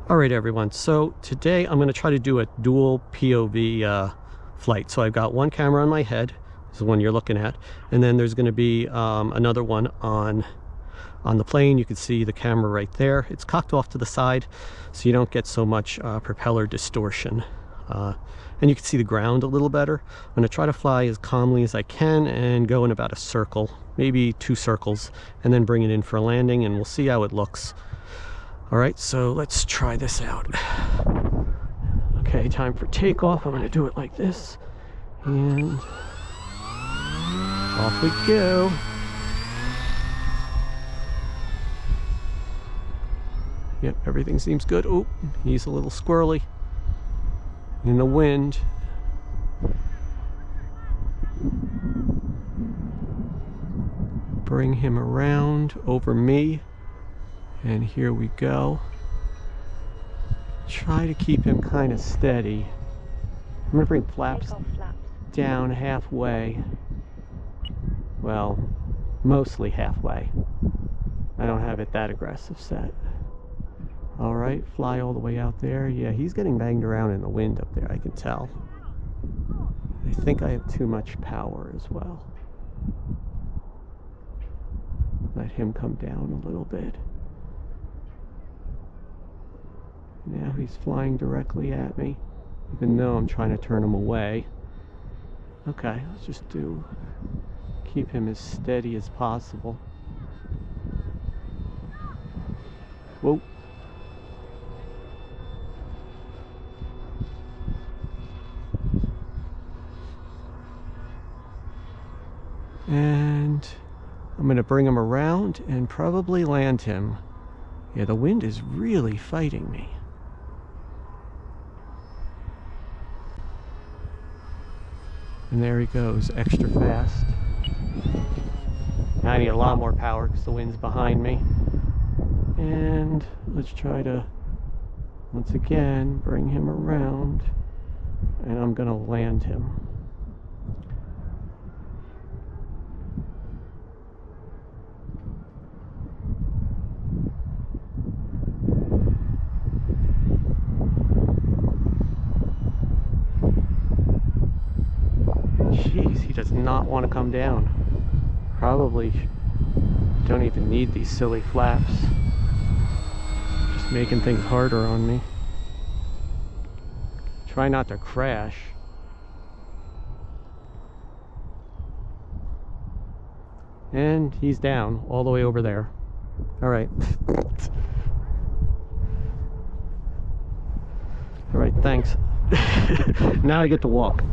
Alright everyone, so today I'm going to try to do a dual POV flight. So I've got one camera on my head, this is the one you're looking at, and then there's going to be another one on the plane. You can see the camera right there. It's cocked off to the side so you don't get so much propeller distortion. And you can see the ground a little better. I'm going to try to fly as calmly as I can and go in about a circle, maybe 2 circles, and then bring it in for a landing, and we'll see how it looks. Alright, so let's try this out. Okay, time for takeoff. I'm going to do it like this. And off we go. Yep, everything seems good. Oh, he's a little squirrely in the wind. Bring him around over me. And here we go. Try to keep him kind of steady. I'm going to bring flaps down halfway. Well, mostly halfway. I don't have it that aggressive set. Alright, fly all the way out there. Yeah, he's getting banged around in the wind up there, I can tell. I think I have too much power as well. Let him come down a little bit. Now he's flying directly at me, even though I'm trying to turn him away. Okay, let's just keep him as steady as possible. Whoa. And I'm going to bring him around and probably land him. Yeah, the wind is really fighting me. And there he goes, extra fast. Now I need a lot more power because the wind's behind me. And let's try to, once again, bring him around. And I'm going to land him. Jeez, he does not want to come down. Probably don't even need these silly flaps. Just making things harder on me. Try not to crash. And he's down all the way over there. Alright. Alright, thanks. Now I get to walk.